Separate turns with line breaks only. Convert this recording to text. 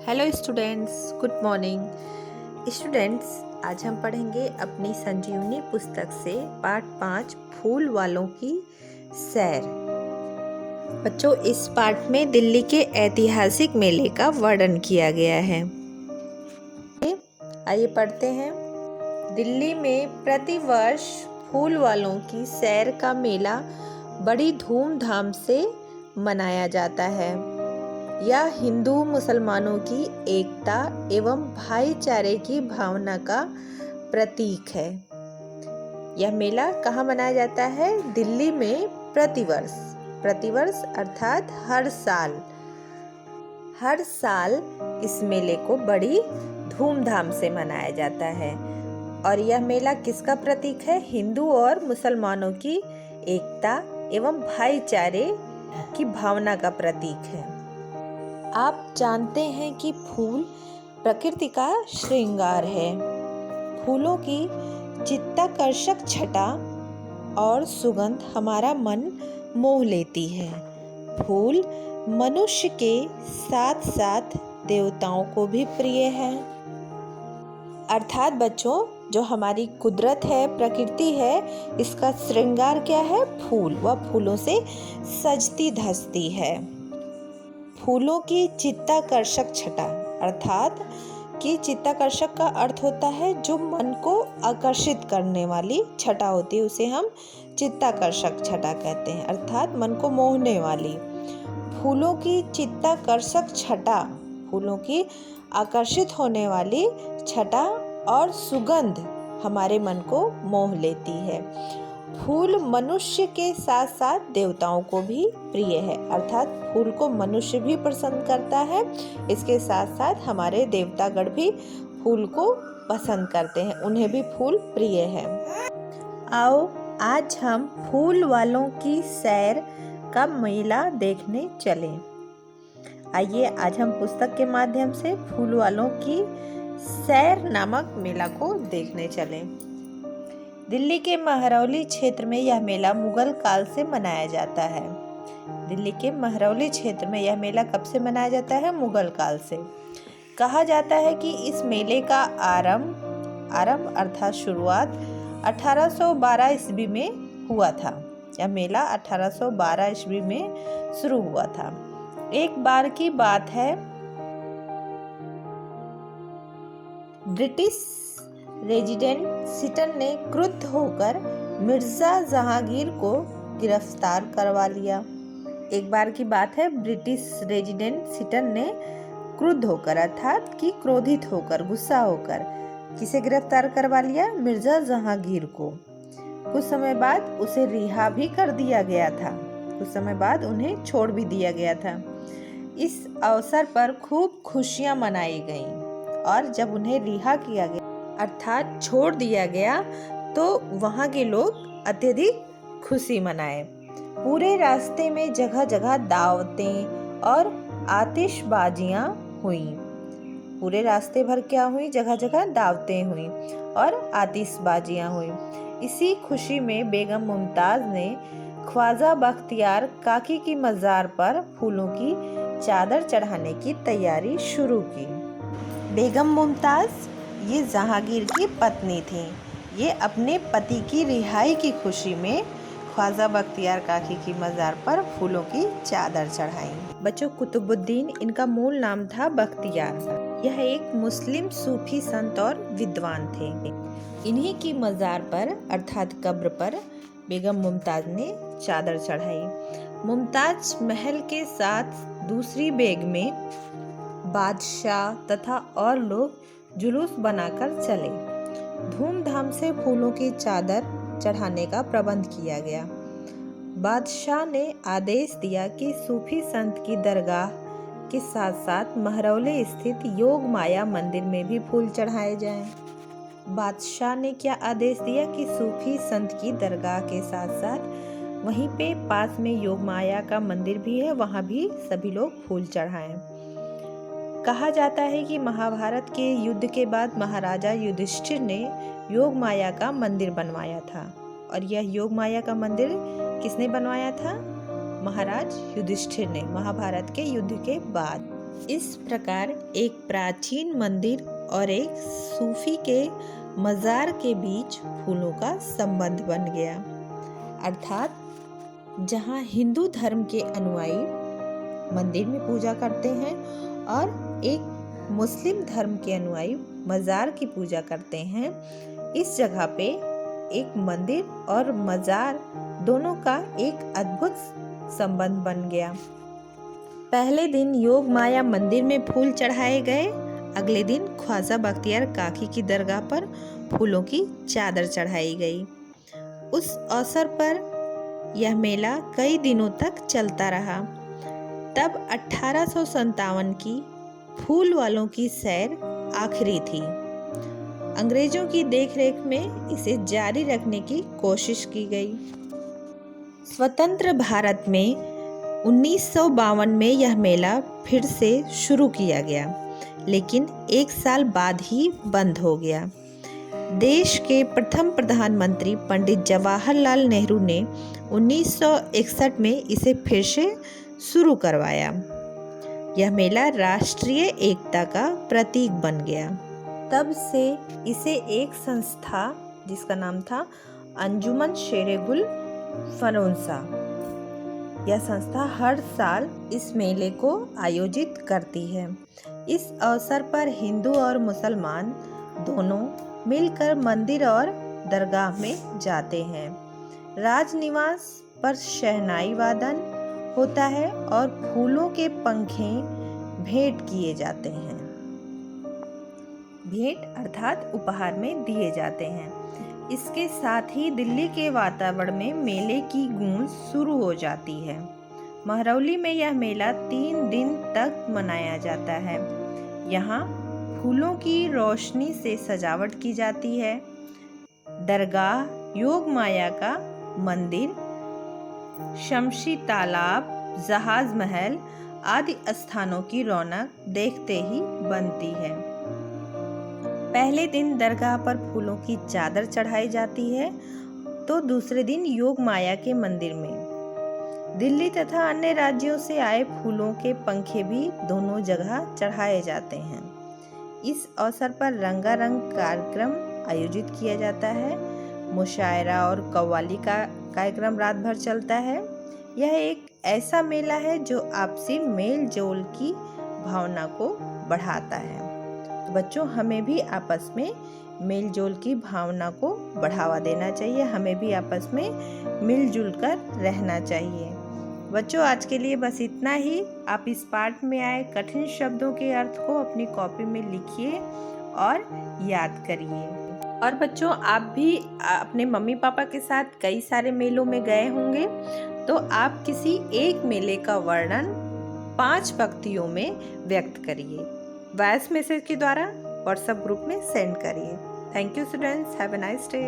Hello students, good morning. Students, आज हम पढ़ेंगे अपनी संजीवनी पुस्तक से पाठ 5 फूल वालों की सैर। बच्चों, इस पाठ में दिल्ली के ऐतिहासिक मेले का वर्णन किया गया है। आइए पढ़ते हैं। दिल्ली में प्रतिवर्ष फूल वालों की सैर का मेला बड़ी धूमधाम से मनाया जाता है। यह हिंदू मुसलमानों की एकता एवं भाईचारे की भावना का प्रतीक है। यह मेला कहाँ मनाया जाता है? दिल्ली में प्रतिवर्ष अर्थात हर साल इस मेले को बड़ी धूमधाम से मनाया जाता है। और यह मेला किसका प्रतीक है? हिंदू और मुसलमानों की एकता एवं भाईचारे की भावना का प्रतीक है। आप जानते हैं कि फूल प्रकृति का श्रृंगार है। फूलों की चित्ताकर्षक छटा और सुगंध हमारा मन मोह लेती है। फूल मनुष्य के साथ साथ देवताओं को भी प्रिय है। अर्थात बच्चों, जो हमारी कुदरत है, प्रकृति है, इसका श्रृंगार क्या है? फूल। वह फूलों से सजती धजती है। फूलों की चित्ताकर्षक छटा अर्थात कि चित्ताकर्षक का अर्थ होता है जो मन को आकर्षित करने वाली छटा होती है, उसे हम चित्ताकर्षक छटा कहते हैं, अर्थात मन को मोहने वाली। फूलों की चित्ताकर्षक छटा, फूलों की आकर्षित होने वाली छटा और सुगंध हमारे मन को मोह लेती है। फूल मनुष्य के साथ साथ देवताओं को भी प्रिय है, अर्थात फूल को मनुष्य भी पसंद करता है, इसके साथ साथ हमारे देवतागण भी फूल को पसंद करते हैं, उन्हें भी फूल प्रिय है। आओ आज हम फूल वालों की सैर का मेला देखने चलें। आइए आज हम पुस्तक के माध्यम से फूल वालों की सैर नामक मेला को देखने चलें। दिल्ली के महरौली क्षेत्र में यह मेला मुगल काल से मनाया जाता है। दिल्ली के महरौली क्षेत्र में यह मेला कब से मनाया जाता है? मुगल काल से। कहा जाता है कि इस मेले का आरंभ अर्थात शुरुआत 1812 ईस्वी में हुआ था। यह मेला 1812 ईस्वी में शुरू हुआ था। एक बार की बात है, ब्रिटिश रेजिडेंट सिटन ने क्रुद्ध होकर मिर्जा जहांगीर को गिरफ्तार करवा लिया। एक बार की बात है, ब्रिटिश रेजिडेंट सिटन ने क्रुद्ध होकर अर्थात कि क्रोधित होकर, गुस्सा होकर किसे गिरफ्तार करवा लिया? मिर्जा जहांगीर को। कुछ समय बाद उसे रिहा भी कर दिया गया था। कुछ समय बाद उन्हें छोड़ भी दिया गया था। इस अवसर पर खूब खुशियां मनाई गईं और जब उन्हें रिहा किया गया अर्थात छोड़ दिया गया तो वहाँ के लोग अत्यधिक खुशी मनाए। पूरे रास्ते में जगह जगह दावतें और आतिशबाजियाँ हुईं। पूरे रास्ते भर क्या हुई? जगह जगह दावतें हुई और आतिशबाजियाँ हुई। इसी खुशी में बेगम मुमताज़ ने ख्वाजा बख्तियार काकी की मज़ार पर फूलों की चादर चढ़ाने की तैयारी शुरू की। बेगम मुमताज़ ये जहांगीर की पत्नी थी। ये अपने पति की रिहाई की खुशी में ख्वाजा बख्तियार काकी की मज़ार पर फूलों की चादर चढ़ाई। बच्चों, कुतुबुद्दीन इनका मूल नाम था बख्तियार। यह एक मुस्लिम सूफी संत और विद्वान थे। इन्हीं की मज़ार पर अर्थात कब्र पर बेगम मुमताज़ ने चादर चढ़ाई। मुमताज़ महल के साथ दूसरी बेग में बादशाह तथा और लोग जुलूस बनाकर चले। धूमधाम से फूलों की चादर चढ़ाने का प्रबंध किया गया। बादशाह ने आदेश दिया कि सूफी संत की दरगाह के साथ साथ महरौली स्थित योग माया मंदिर में भी फूल चढ़ाए जाएं। बादशाह ने क्या आदेश दिया कि सूफी संत की दरगाह के साथ साथ वहीं पे पास में योग माया का मंदिर भी है, वहाँ भी सभी लोग फूल चढ़ाएं। कहा जाता है कि महाभारत के युद्ध के बाद महाराजा युधिष्ठिर ने योग माया का मंदिर बनवाया था। और यह योग माया का मंदिर किसने बनवाया था? महाराज युधिष्ठिर ने, महाभारत के युद्ध के बाद। इस प्रकार एक प्राचीन मंदिर और एक सूफी के मज़ार के बीच फूलों का संबंध बन गया। अर्थात जहाँ हिंदू धर्म के अनुयायी मंदिर में पूजा करते हैं और एक मुस्लिम धर्म के अनुयायी मज़ार की पूजा करते हैं, इस जगह पे एक मंदिर और मज़ार दोनों का एक अद्भुत संबंध बन गया। पहले दिन योग माया मंदिर में फूल चढ़ाए गए, अगले दिन ख्वाजा बख्तियार काकी की दरगाह पर फूलों की चादर चढ़ाई गई। उस अवसर पर यह मेला कई दिनों तक चलता रहा। तब 1857 की फूल वालों की सैर आखिरी थी। अंग्रेजों की देखरेख में इसे जारी रखने की कोशिश की गई। स्वतंत्र भारत में 1952 में यह मेला फिर से शुरू किया गया, लेकिन एक साल बाद ही बंद हो गया। देश के प्रथम प्रधानमंत्री पंडित जवाहरलाल नेहरू ने 1961 में इसे फिर से शुरू करवाया। यह मेला राष्ट्रीय एकता का प्रतीक बन गया। तब से इसे एक संस्था जिसका नाम था अंजुमन शेरे गुल फरोंसा, यह संस्था हर साल इस मेले को आयोजित करती है। इस अवसर पर हिंदू और मुसलमान दोनों मिलकर मंदिर और दरगाह में जाते हैं। राजनिवास पर शहनाई वादन होता है और फूलों के पंखे भेंट किए जाते हैं। भेंट अर्थात उपहार में दिए जाते हैं। इसके साथ ही दिल्ली के वातावरण में मेले की गूंज शुरू हो जाती है। महरौली में यह मेला 3 दिन तक मनाया जाता है। यहाँ फूलों की रोशनी से सजावट की जाती है। दरगाह, योग माया का मंदिर, शमशी तालाब, जहाज महल आदि स्थानों की रौनक देखते ही बनती है। पहले दिन दरगाह पर फूलों की चादर चढ़ाई जाती है, तो दूसरे दिन योग माया के मंदिर में दिल्ली तथा अन्य राज्यों से आए फूलों के पंखे भी दोनों जगह चढ़ाए जाते हैं। इस अवसर पर रंगारंग कार्यक्रम आयोजित किया जाता है। मुशायरा और कव्वाली का कार्यक्रम रात भर चलता है। यह एक ऐसा मेला है जो आपसी मेल जोल की भावना को बढ़ाता है। तो बच्चों, हमें भी आपस में मेल जोल की भावना को बढ़ावा देना चाहिए। हमें भी आपस में मिलजुल कर रहना चाहिए। बच्चों, आज के लिए बस इतना ही। आप इस पाठ में आए कठिन शब्दों के अर्थ को अपनी कॉपी में लिखिए और याद करिए। और बच्चों, आप भी अपने मम्मी पापा के साथ कई सारे मेलों में गए होंगे, तो आप किसी एक मेले का वर्णन 5 पंक्तियों में व्यक्त करिए। वॉइस मैसेज के द्वारा व्हाट्सएप ग्रुप में सेंड करिए। Thank you students, have a nice day.